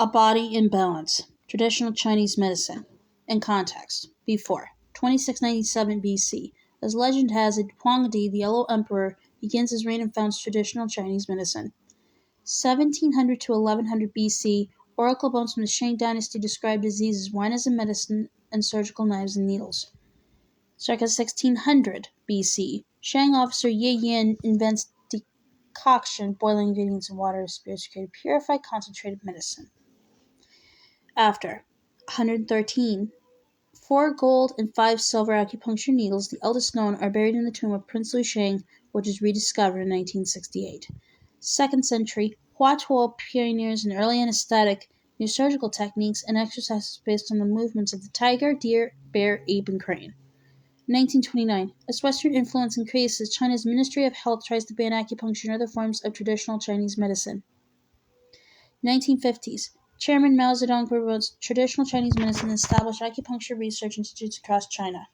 A body in balance. Traditional Chinese medicine. In context. Before 2697 BC. As legend has it, Huangdi, the Yellow Emperor, begins his reign and founds traditional Chinese medicine. 1700 to 1100 BC. Oracle bones from the Shang dynasty describe diseases, wine as a medicine, and surgical knives and needles. Circa 1600 BC. Shang officer Ye Yin invents decoction, boiling ingredients in water as spirits to create purified, concentrated medicine. After 113, 4 gold and 5 silver acupuncture needles, the eldest known, are buried in the tomb of Prince Liu Shang, which was rediscovered in 1968. 2nd century, Hua Tuo pioneers an early anesthetic, new surgical techniques, and exercises based on the movements of the tiger, deer, bear, ape, and crane. 1929. As Western influence increases, China's Ministry of Health tries to ban acupuncture and other forms of traditional Chinese medicine. 1950s. Chairman Mao Zedong promotes traditional Chinese medicine and established acupuncture research institutes across China.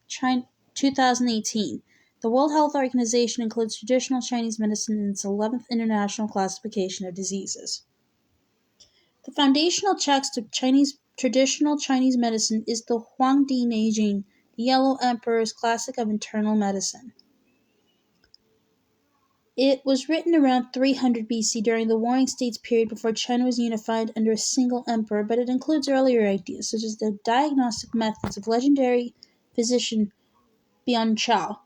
2018. The World Health Organization includes traditional Chinese medicine in its 11th International Classification of Diseases. The foundational text of traditional Chinese medicine is the Huangdi Neijing, the Yellow Emperor's classic of internal medicine. It was written around 300 BC during the Warring States period before China was unified under a single emperor, but it includes earlier ideas such as the diagnostic methods of legendary physician Bian Chao,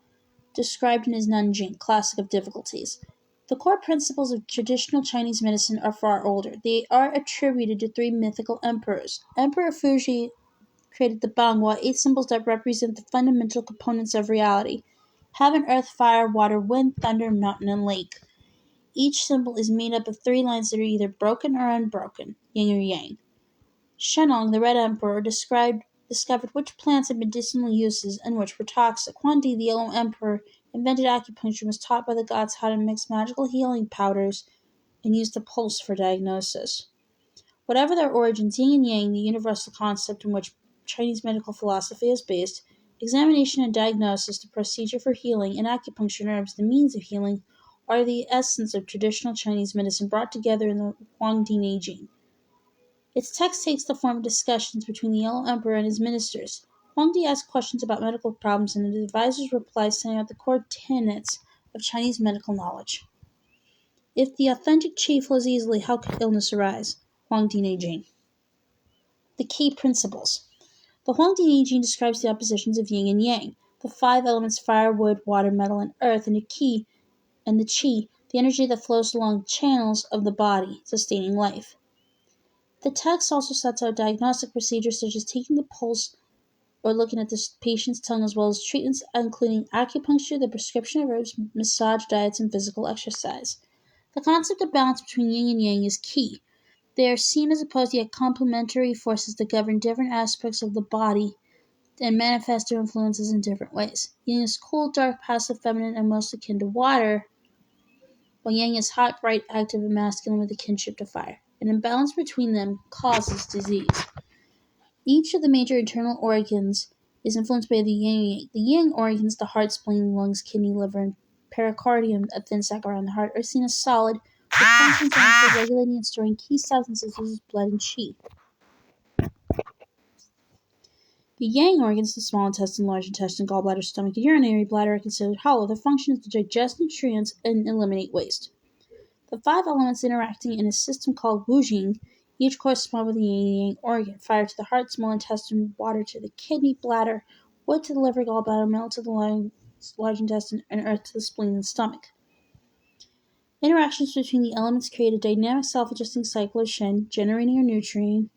described in his Nanjing, Classic of Difficulties. The core principles of traditional Chinese medicine are far older. They are attributed to 3 mythical emperors. Emperor Fuji created the Banghua, 8 symbols that represent the fundamental components of reality: heaven, earth, fire, water, wind, thunder, mountain, and lake. Each symbol is made up of 3 lines that are either broken or unbroken, yin or yang. Shennong, the Red Emperor, discovered which plants had medicinal uses and which were toxic. Huangdi, the Yellow Emperor, invented acupuncture and was taught by the gods how to mix magical healing powders and use the pulse for diagnosis. Whatever their origins, yin and yang, the universal concept in which Chinese medical philosophy is based, examination and diagnosis, the procedure for healing, and acupuncture nerves, the means of healing, are the essence of traditional Chinese medicine brought together in the Huangdi Neijing. Its text takes the form of discussions between the Yellow Emperor and his ministers. Huangdi asks questions about medical problems, and his advisors reply, setting out the core tenets of Chinese medical knowledge. If the authentic qi flows easily, how could illness arise? Huangdi Neijing. The key principles. The Huangdi Neijing describes the oppositions of yin and yang, the 5 elements: fire, wood, water, metal, and earth, and the qi, the energy that flows along channels of the body, sustaining life. The text also sets out diagnostic procedures such as taking the pulse or looking at the patient's tongue, as well as treatments including acupuncture, the prescription of herbs, massage, diets, and physical exercise. The concept of balance between yin and yang is key. They are seen as opposed yet complementary forces that govern different aspects of the body and manifest their influences in different ways. Yin is cool, dark, passive, feminine, and most akin to water, while yang is hot, bright, active, and masculine with a kinship to fire. An imbalance between them causes disease. Each of the major internal organs is influenced by the yin and yang. The yin organs, the heart, spleen, lungs, kidney, liver, and pericardium, a thin sac around the heart, are seen as solid, with functions that include regulating and storing key substances such as blood and qi. The yang organs, the small intestine, large intestine, gallbladder, stomach, and urinary bladder, are considered hollow. Their function is to digest nutrients and eliminate waste. The 5 elements interacting in a system called wujing each correspond with the yin and yang organ: fire to the heart, small intestine, water to the kidney, bladder, wood to the liver, gallbladder, metal to the lungs, large intestine, and earth to the spleen and stomach. Interactions between the elements create a dynamic self-adjusting cycle of Shen, generating or nurturing,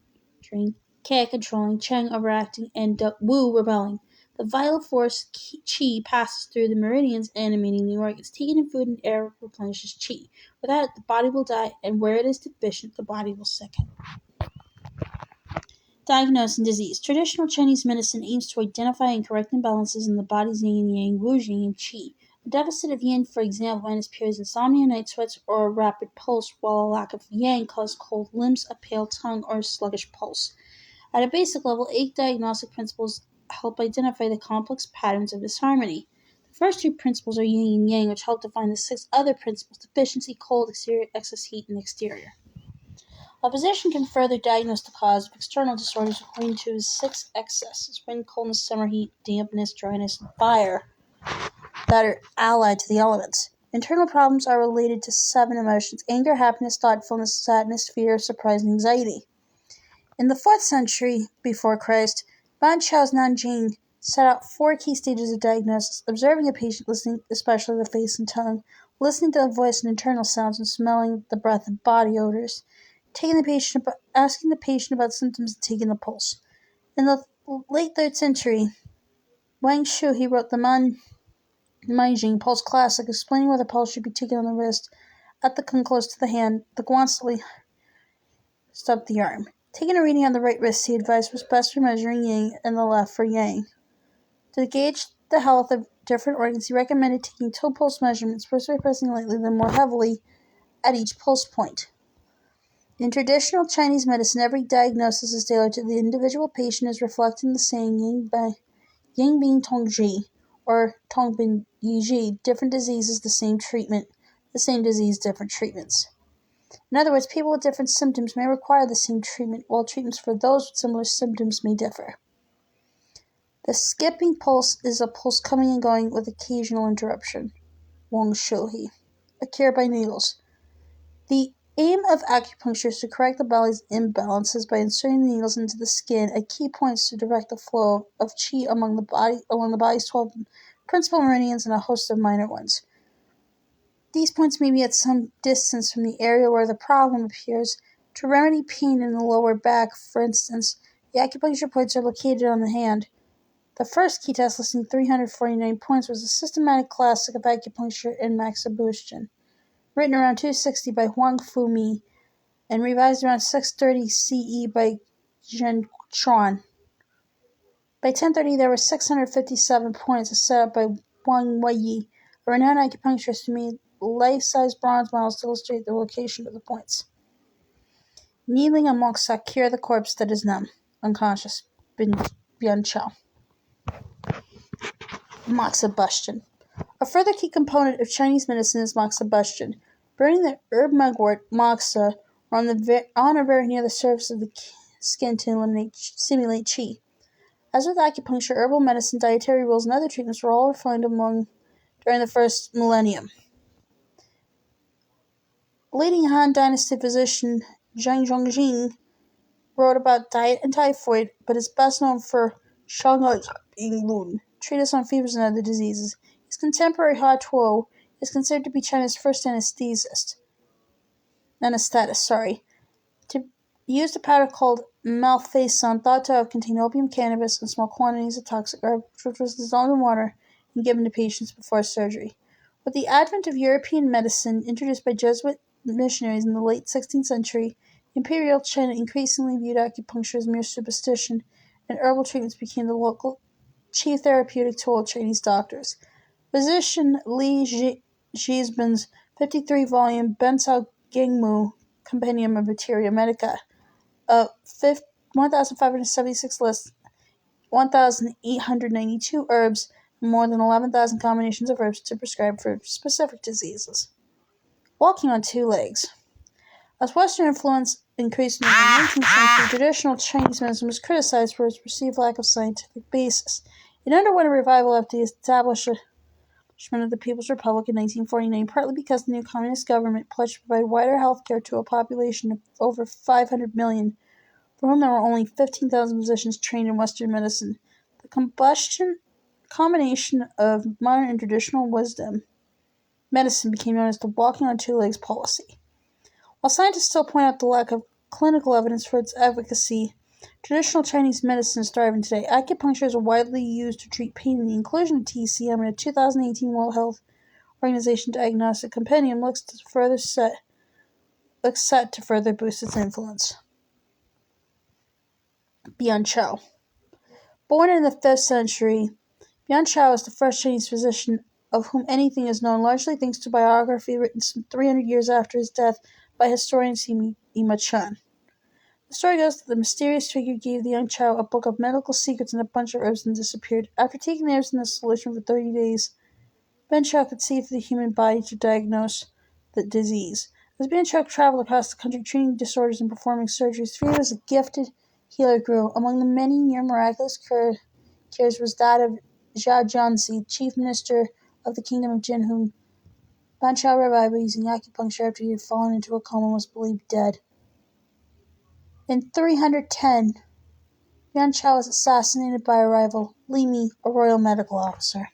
Ke controlling, Cheng overacting, and Wu rebelling. The vital force qi passes through the meridians, animating the organs. Taken in food and air replenishes qi. Without it, the body will die, and where it is deficient, the body will sicken. Diagnosing disease. Traditional Chinese medicine aims to identify and correct imbalances in the body's yin and yang, wujing, and qi. A deficit of yin, for example, minus periods, insomnia, night sweats, or a rapid pulse, while a lack of yang causes cold limbs, a pale tongue, or a sluggish pulse. At a basic level, 8 diagnostic principles help identify the complex patterns of disharmony. The first 2 principles are yin and yang, which help define the 6 other principles: deficiency, cold, exterior, excess heat, and exterior. A physician can further diagnose the cause of external disorders according to his 6 excesses: wind, coldness, summer heat, dampness, dryness, and fire that are allied to the elements. Internal problems are related to 7 emotions: anger, happiness, thoughtfulness, sadness, fear, surprise, and anxiety. In the 4th century before Christ, Ban Chao's Nanjing set out 4 key stages of diagnosis: observing a patient, listening especially to the face and tongue, listening to the voice and internal sounds, and smelling the breath and body odors, asking the patient about symptoms, and taking the pulse. In the late 3rd century, Wang Shu wrote the Manjing Pulse Classic, explaining why the pulse should be taken on the wrist, at the tongue close to the hand, the guansli stub the arm. Taking a reading on the right wrist, he advised, was best for measuring yin and the left for yang. To gauge the health of different organs, he recommended taking toe pulse measurements, first by pressing lightly, then more heavily at each pulse point. In traditional Chinese medicine, every diagnosis is tailored to the individual patient, as reflected in the saying Yang Bin Tong Ji, or Tong Bin Yi Ji, different diseases, the same treatment, the same disease, different treatments. In other words, people with different symptoms may require the same treatment, while treatments for those with similar symptoms may differ. The skipping pulse is a pulse coming and going with occasional interruption. Wang Shuhi. A cure by needles. The aim of acupuncture is to correct the body's imbalances by inserting the needles into the skin at key points to direct the flow of qi along the body's 12 principal meridians and a host of minor ones. These points may be at some distance from the area where the problem appears. To remedy pain in the lower back, for instance, the acupuncture points are located on the hand. The first key test, listing 349 points, was a systematic classic of acupuncture in Max Sebastian, written around 260 by Huang Fumi and revised around 630 CE by Zhen Chuan. By 1030, there were 657 points set up by Wang Weiyi, a renowned acupuncturist who made life-size bronze models to illustrate the location of the points. Kneeling on Moxa, cure the corpse that is numb, unconscious. Bian Chao. Moxibustion. A further key component of Chinese medicine is moxibustion, burning the herb mugwort moxa on or very near the surface of the skin to stimulate qi. As with acupuncture, herbal medicine, dietary rules, and other treatments were all refined during the first millennium. Leading Han Dynasty physician Zhang Zhongjing wrote about diet and typhoid, but is best known for Shanghai Bing Lun, treatise on fevers and other diseases. His contemporary Ha Tuo is considered to be China's first anesthetist. To use a powder called malfeasance, thought to have contained opium, cannabis, and small quantities of toxic herb, which was dissolved in water and given to patients before surgery. With the advent of European medicine, introduced by Jesuit missionaries in the late 16th century, Imperial China increasingly viewed acupuncture as mere superstition, and herbal treatments became the local chief therapeutic tool of Chinese doctors. Physician Li Zhizben's 53-volume Bencao Gengmu Compendium of Materia Medica of 1,576 lists 1,892 herbs and more than 11,000 combinations of herbs to prescribe for specific diseases. Walking on 2 legs. As Western influence increased in the 19th century, traditional Chinese medicine was criticized for its perceived lack of scientific basis. It underwent a revival after the establishment of the People's Republic in 1949, partly because the new communist government pledged to provide wider health care to a population of over 500 million, for whom there were only 15,000 physicians trained in Western medicine. The combination of modern and traditional medicine became known as the walking on 2 legs policy. While scientists still point out the lack of clinical evidence for its efficacy, traditional Chinese medicine is thriving today. Acupuncture is widely used to treat pain, and the inclusion of TCM in a 2018 World Health Organization Diagnostic Compendium looks set to further boost its influence. Bian Chao. Born in the 5th century, Bian Chao is the first Chinese physician of whom anything is known, largely thanks to biography written some 300 years after his death by historian Sima Chen. The story goes that the mysterious figure gave the young Chao a book of medical secrets and a bunch of herbs and disappeared. After taking the herbs in the solution for 30 days, Ben Chao could see through the human body to diagnose the disease. As Banchak traveled across the country treating disorders and performing surgeries, Frida was a gifted healer grew. Among the many near-miraculous cures was that of Zhao Jianzi, chief minister of the kingdom of Jin, whom Banchao revived by using acupuncture after he had fallen into a coma and was believed dead. In 310, Yuan Shao was assassinated by a rival, Li Mi, a royal medical officer.